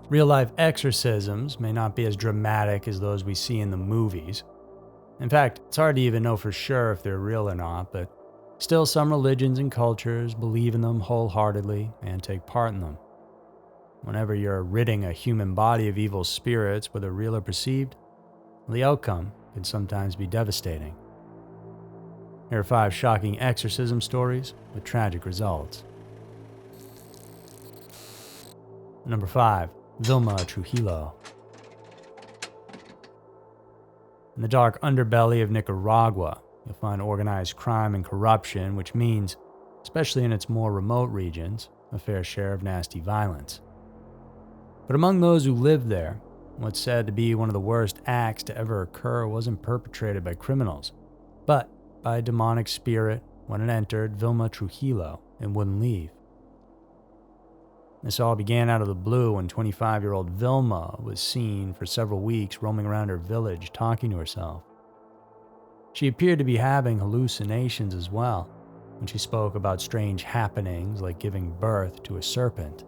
Real-life exorcisms may not be as dramatic as those we see in the movies. In fact, it's hard to even know for sure if they're real or not, but still some religions and cultures believe in them wholeheartedly and take part in them. Whenever you're ridding a human body of evil spirits, whether real or perceived, the outcome can sometimes be devastating. Here are 5 shocking exorcism stories with tragic results. Number 5. Vilma Trujillo. In the dark underbelly of Nicaragua, you'll find organized crime and corruption, which means, especially in its more remote regions, a fair share of nasty violence. But among those who lived there, what's said to be one of the worst acts to ever occur wasn't perpetrated by criminals, but by a demonic spirit when it entered Vilma Trujillo and wouldn't leave. This all began out of the blue when 25-year-old Vilma was seen for several weeks roaming around her village talking to herself. She appeared to be having hallucinations as well when she spoke about strange happenings like giving birth to a serpent.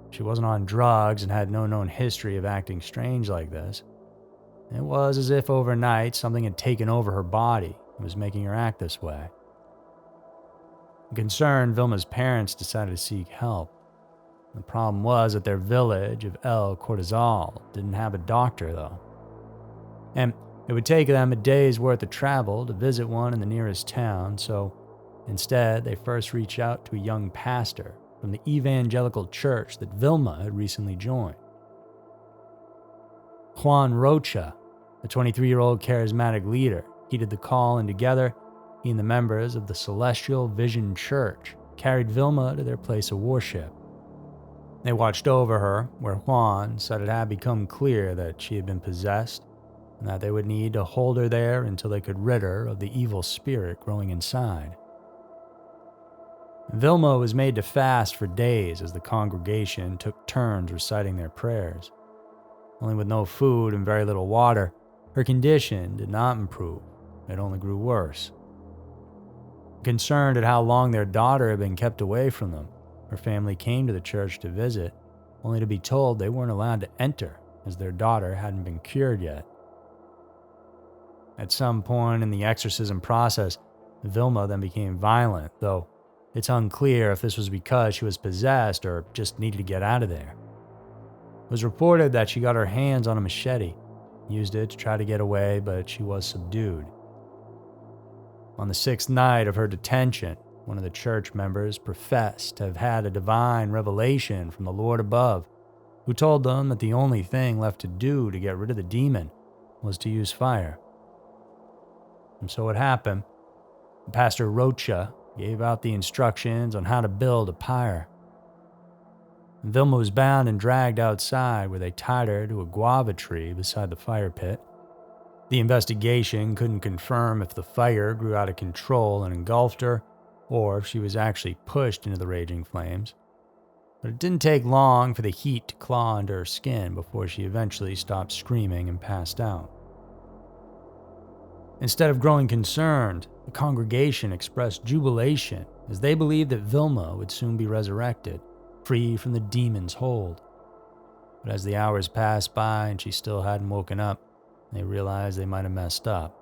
She wasn't on drugs and had no known history of acting strange like this. It was as if overnight something had taken over her body and was making her act this way. Concerned, Vilma's parents decided to seek help. The problem was that their village of El Cortazal didn't have a doctor, though. And it would take them a day's worth of travel to visit one in the nearest town, so instead they first reached out to a young pastor from the evangelical church that Vilma had recently joined. Juan Rocha, the 23-year-old charismatic leader, heeded the call, and together, he and the members of the Celestial Vision Church carried Vilma to their place of worship. They watched over her, where Juan said it had become clear that she had been possessed and that they would need to hold her there until they could rid her of the evil spirit growing inside. Vilma was made to fast for days as the congregation took turns reciting their prayers. Only with no food and very little water, her condition did not improve. It only grew worse. Concerned at how long their daughter had been kept away from them, her family came to the church to visit, only to be told they weren't allowed to enter as their daughter hadn't been cured yet. At some point in the exorcism process, Vilma then became violent, though it's unclear if this was because she was possessed or just needed to get out of there. It was reported that she got her hands on a machete, used it to try to get away, but she was subdued. On the 6th night of her detention, one of the church members professed to have had a divine revelation from the Lord above, who told them that the only thing left to do to get rid of the demon was to use fire. And so it happened. Pastor Rocha gave out the instructions on how to build a pyre. Vilma was bound and dragged outside, where they tied her to a guava tree beside the fire pit. The investigation couldn't confirm if the fire grew out of control and engulfed her, or if she was actually pushed into the raging flames. But it didn't take long for the heat to claw into her skin before she eventually stopped screaming and passed out. Instead of growing concerned, the congregation expressed jubilation as they believed that Vilma would soon be resurrected, free from the demon's hold. But as the hours passed by and she still hadn't woken up, they realized they might have messed up.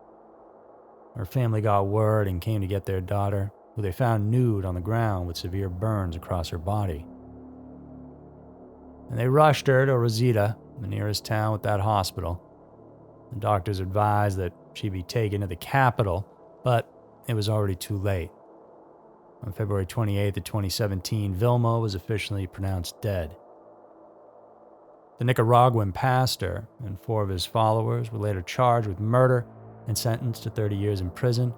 Her family got word and came to get their daughter, who they found nude on the ground with severe burns across her body. And they rushed her to Rosita, the nearest town with that hospital. The doctors advised that she'd be taken to the capital, but it was already too late. On February 28th of 2017, Vilma was officially pronounced dead. The Nicaraguan pastor and 4 of his followers were later charged with murder and sentenced to 30 years in prison.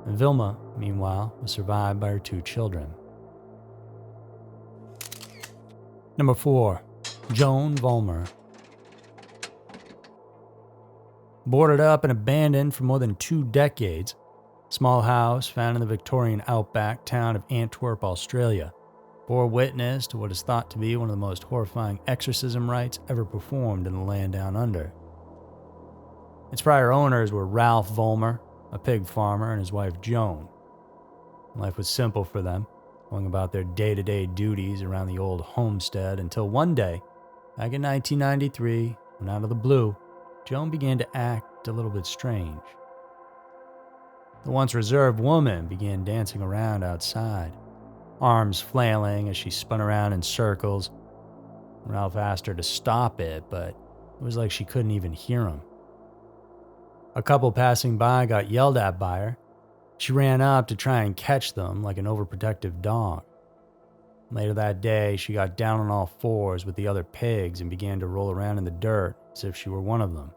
And Vilma, meanwhile, was survived by her 2 children. Number 4. Joan Vollmer. Boarded up and abandoned for more than 2 decades, small house found in the Victorian outback town of Antwerp, Australia, bore witness to what is thought to be one of the most horrifying exorcism rites ever performed in the land down under. Its prior owners were Ralph Vollmer, a pig farmer, and his wife Joan. Life was simple for them, going about their day-to-day duties around the old homestead until one day, Back in 1993, when out of the blue, Joan began to act a little bit strange. The once reserved woman began dancing around outside, arms flailing as she spun around in circles. Ralph asked her to stop it, but it was like she couldn't even hear him. A couple passing by got yelled at by her. She ran up to try and catch them like an overprotective dog. Later that day, she got down on all fours with the other pigs and began to roll around in the dirt as if she were one of them.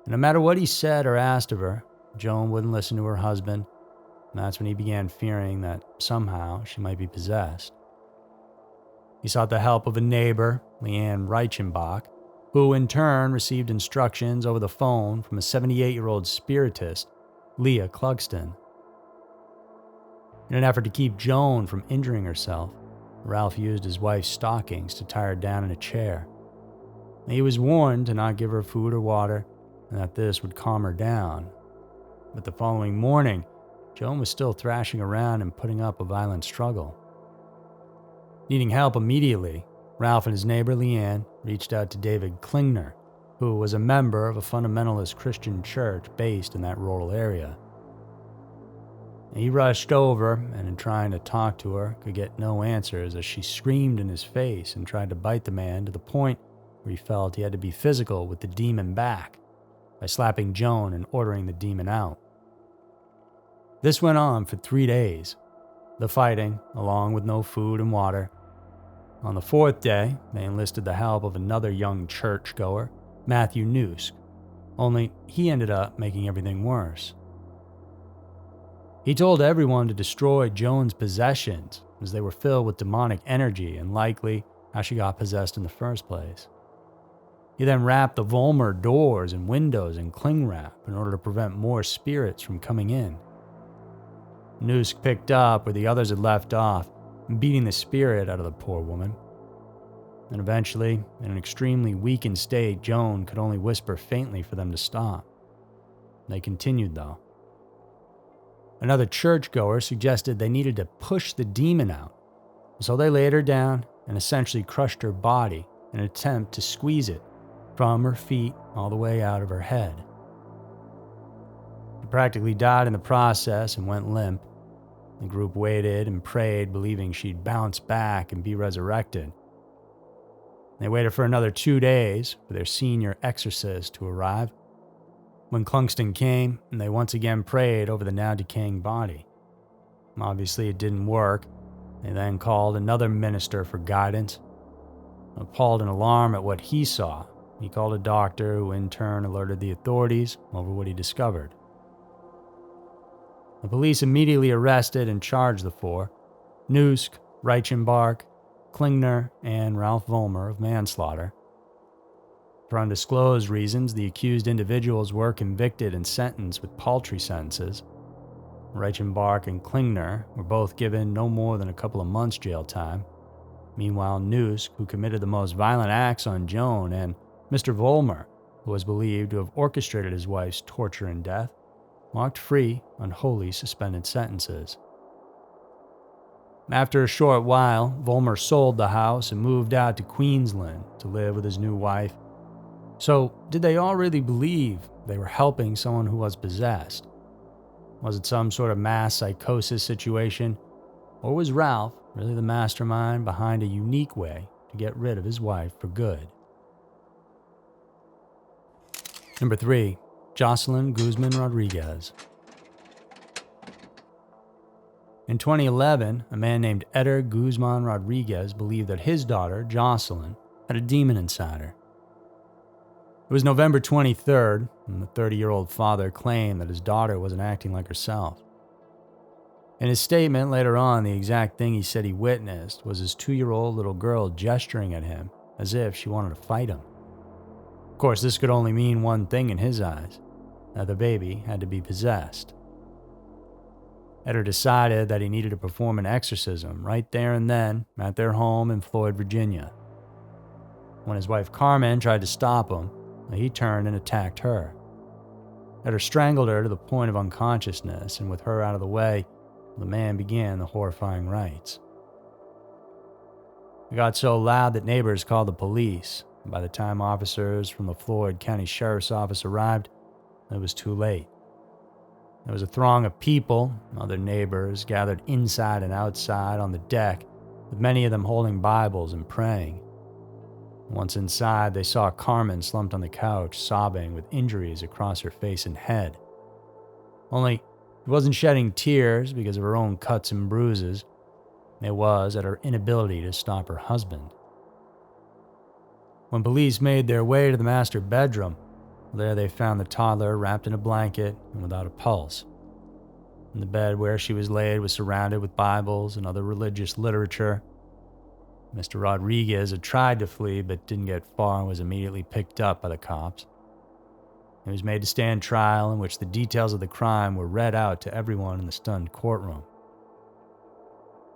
And no matter what he said or asked of her, Joan wouldn't listen to her husband, and that's when he began fearing that somehow she might be possessed. He sought the help of a neighbor, Leanne Reichenbach, who in turn received instructions over the phone from a 78-year-old spiritist, Leah Clugston. In an effort to keep Joan from injuring herself, Ralph used his wife's stockings to tie her down in a chair. He was warned to not give her food or water, and that this would calm her down. But the following morning, Joan was still thrashing around and putting up a violent struggle. Needing help immediately, Ralph and his neighbor Leanne reached out to David Klingner, who was a member of a fundamentalist Christian church based in that rural area. He rushed over and, in trying to talk to her, could get no answers as she screamed in his face and tried to bite the man to the point where he felt he had to be physical with the demon back by slapping Joan and ordering the demon out. This went on for 3 days, the fighting, along with no food and water. On the 4th day, they enlisted the help of another young churchgoer, Matthew Nusk, only he ended up making everything worse. He told everyone to destroy Joan's possessions as they were filled with demonic energy and likely how she got possessed in the first place. He then wrapped the Volmer doors and windows in cling wrap in order to prevent more spirits from coming in. Nusk picked up where the others had left off, beating the spirit out of the poor woman. And eventually, in an extremely weakened state, Joan could only whisper faintly for them to stop. They continued, though. Another churchgoer suggested they needed to push the demon out, so they laid her down and essentially crushed her body in an attempt to squeeze it from her feet all the way out of her head. She practically died in the process and went limp. The group waited and prayed, believing she'd bounce back and be resurrected. They waited for another 2 days for their senior exorcist to arrive. When Clugston came, they once again prayed over the now decaying body. Obviously, it didn't work. They then called another minister for guidance. Appalled and alarmed at what he saw, he called a doctor who in turn alerted the authorities over what he discovered. The police immediately arrested and charged the four, Nusk, Reichenbach, Klingner, and Ralph Volmer of manslaughter. For undisclosed reasons, the accused individuals were convicted and sentenced with paltry sentences. Reichenbach and Klingner were both given no more than a couple of months jail time. Meanwhile, Nusk, who committed the most violent acts on Joan, and Mr. Volmer, who was believed to have orchestrated his wife's torture and death, walked free on wholly suspended sentences. After a short while, Volmer sold the house and moved out to Queensland to live with his new wife. So, did they all really believe they were helping someone who was possessed? Was it some sort of mass psychosis situation? Or was Ralph really the mastermind behind a unique way to get rid of his wife for good? Number 3. Jocelyn Guzman Rodriguez. In 2011, a man named Eder Guzman Rodriguez believed that his daughter, Jocelyn, had a demon inside her. It was November 23rd, and the 30-year-old father claimed that his daughter wasn't acting like herself. In his statement later on, the exact thing he said he witnessed was his 2-year-old little girl gesturing at him as if she wanted to fight him. Of course, this could only mean one thing in his eyes, that the baby had to be possessed. Eder decided that he needed to perform an exorcism right there and then at their home in Floyd, Virginia. When his wife Carmen tried to stop him, he turned and attacked her. Eder strangled her to the point of unconsciousness, and with her out of the way, the man began the horrifying rites. It got so loud that neighbors called the police, and by the time officers from the Floyd County Sheriff's Office arrived, it was too late. There was a throng of people, other neighbors, gathered inside and outside on the deck, with many of them holding Bibles and praying. Once inside, they saw Carmen slumped on the couch, sobbing with injuries across her face and head. Only, she wasn't shedding tears because of her own cuts and bruises. It was at her inability to stop her husband. When police made their way to the master bedroom, there they found the toddler wrapped in a blanket and without a pulse. And the bed where she was laid was surrounded with Bibles and other religious literature. Mr. Rodriguez had tried to flee but didn't get far and was immediately picked up by the cops. He was made to stand trial in which the details of the crime were read out to everyone in the stunned courtroom.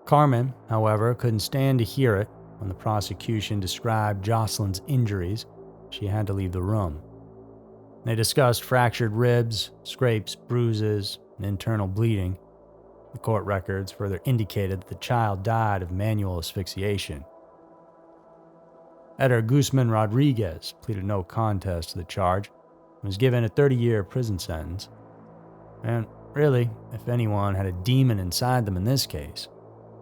Carmen, however, couldn't stand to hear it. When the prosecution described Jocelyn's injuries, she had to leave the room. They discussed fractured ribs, scrapes, bruises, and internal bleeding. The court records further indicated that the child died of manual asphyxiation. Eder Guzman Rodriguez pleaded no contest to the charge and was given a 30-year prison sentence. And really, if anyone had a demon inside them in this case,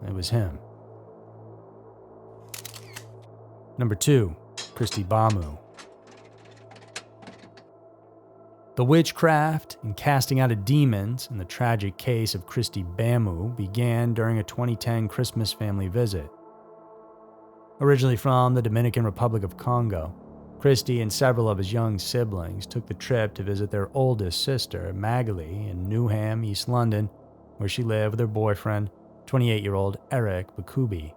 it was him. Number 2, Christy Bamu. The witchcraft and casting out of demons in the tragic case of Christy Bamu began during a 2010 Christmas family visit. Originally from the Dominican Republic of Congo, Christy and several of his young siblings took the trip to visit their oldest sister, Magali, in Newham, East London, where she lived with her boyfriend, 28-year-old Eric Bakubi.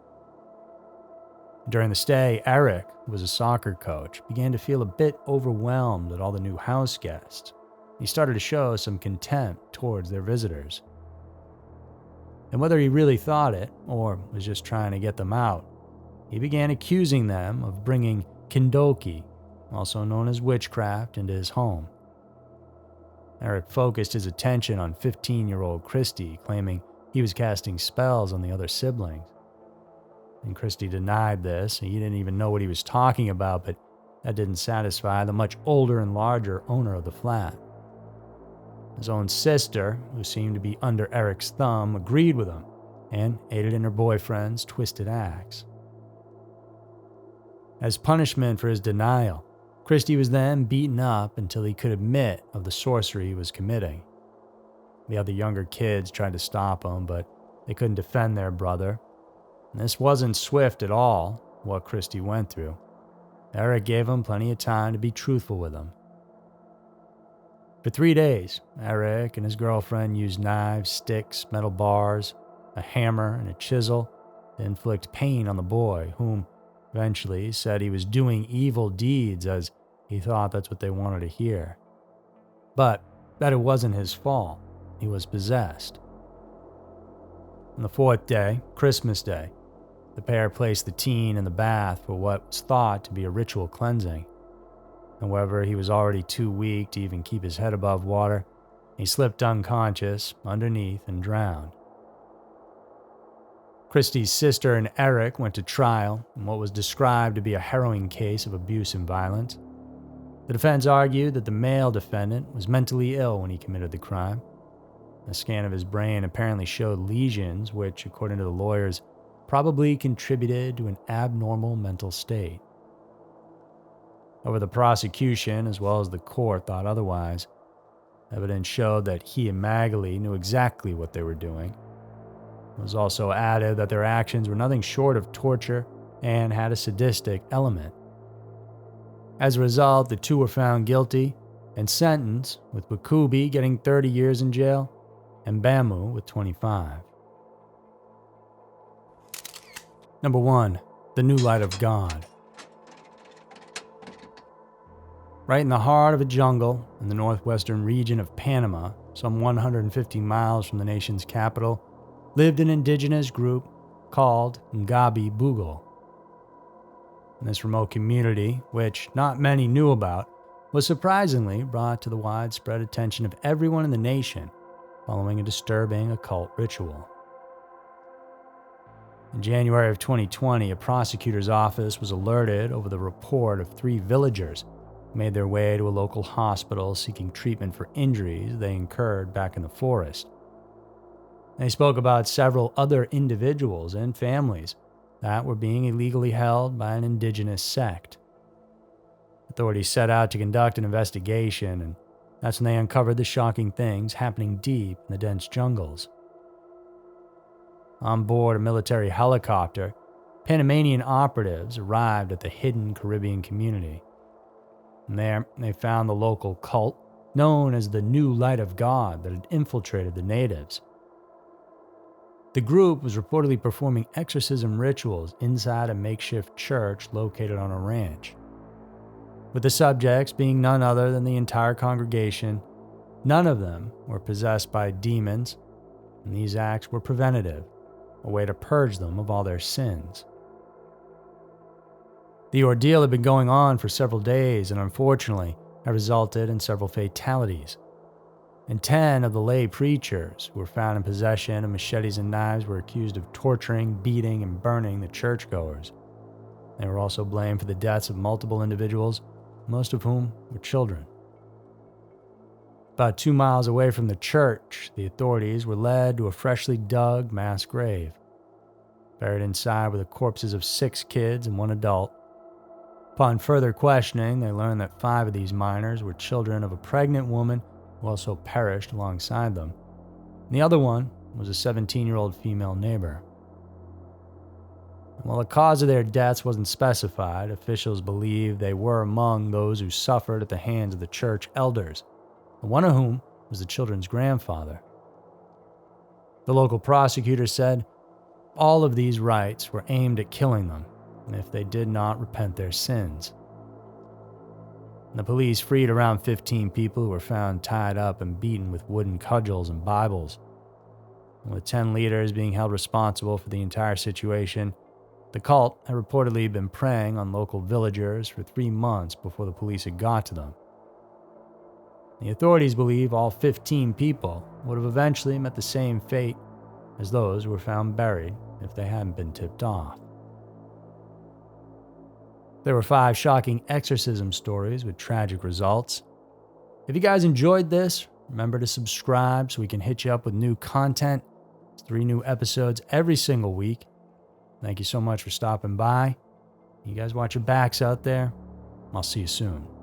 During the stay, Eric, who was a soccer coach, began to feel a bit overwhelmed at all the new house guests. He started to show some contempt towards their visitors. And whether he really thought it, or was just trying to get them out, he began accusing them of bringing kindoki, also known as witchcraft, into his home. Eric focused his attention on 15-year-old Christy, claiming he was casting spells on the other siblings. And Christy denied this. He didn't even know what he was talking about, but that didn't satisfy the much older and larger owner of the flat. His own sister, who seemed to be under Eric's thumb, agreed with him and aided in her boyfriend's twisted acts. As punishment for his denial, Christy was then beaten up until he could admit of the sorcery he was committing. The other younger kids tried to stop him, but they couldn't defend their brother. This wasn't swift at all, what Christy went through. Eric gave him plenty of time to be truthful with him. For 3 days, Eric and his girlfriend used knives, sticks, metal bars, a hammer, and a chisel to inflict pain on the boy, whom eventually said he was doing evil deeds as he thought that's what they wanted to hear. But that it wasn't his fault. He was possessed. On the 4th day, Christmas Day, the pair placed the teen in the bath for what was thought to be a ritual cleansing. However, he was already too weak to even keep his head above water. He slipped unconscious underneath and drowned. Christy's sister and Eric went to trial in what was described to be a harrowing case of abuse and violence. The defense argued that the male defendant was mentally ill when he committed the crime. A scan of his brain apparently showed lesions which, according to the lawyers, probably contributed to an abnormal mental state. However, the prosecution, as well as the court, thought otherwise. Evidence showed that he and Magali knew exactly what they were doing. It was also added that their actions were nothing short of torture and had a sadistic element. As a result, the two were found guilty and sentenced, with Bakubi getting 30 years in jail and Bamu with 25. Number 1. The New Light of God. Right in the heart of a jungle in the northwestern region of Panama, some 150 miles from the nation's capital, lived an indigenous group called Ngabi Bugle. And this remote community, which not many knew about, was surprisingly brought to the widespread attention of everyone in the nation following a disturbing occult ritual. In January of 2020, a prosecutor's office was alerted over the report of 3 villagers who made their way to a local hospital seeking treatment for injuries they incurred back in the forest. They spoke about several other individuals and families that were being illegally held by an indigenous sect. Authorities set out to conduct an investigation, and that's when they uncovered the shocking things happening deep in the dense jungles. On board a military helicopter, Panamanian operatives arrived at the hidden Caribbean community. And there, they found the local cult known as the New Light of God that had infiltrated the natives. The group was reportedly performing exorcism rituals inside a makeshift church located on a ranch. With the subjects being none other than the entire congregation, none of them were possessed by demons, and these acts were preventative, a way to purge them of all their sins. The ordeal had been going on for several days, and unfortunately, had resulted in several fatalities. And 10 of the lay preachers who were found in possession of machetes and knives were accused of torturing, beating, and burning the churchgoers. They were also blamed for the deaths of multiple individuals, most of whom were children. About 2 miles away from the church, the authorities were led to a freshly dug mass grave. Buried inside were the corpses of 6 kids and 1 adult. Upon further questioning, they learned that 5 of these minors were children of a pregnant woman who also perished alongside them. And the other one was a 17-year-old female neighbor. While the cause of their deaths wasn't specified, officials believe they were among those who suffered at the hands of the church elders, one of whom was the children's grandfather. The local prosecutor said all of these rites were aimed at killing them if they did not repent their sins. The police freed around 15 people who were found tied up and beaten with wooden cudgels and Bibles. And with 10 leaders being held responsible for the entire situation, the cult had reportedly been preying on local villagers for 3 months before the police had got to them. The authorities believe all 15 people would have eventually met the same fate as those who were found buried if they hadn't been tipped off. There were 5 shocking exorcism stories with tragic results. If you guys enjoyed this, remember to subscribe so we can hit you up with new content. It's 3 new episodes every single week. Thank you so much for stopping by. You guys watch your backs out there. I'll see you soon.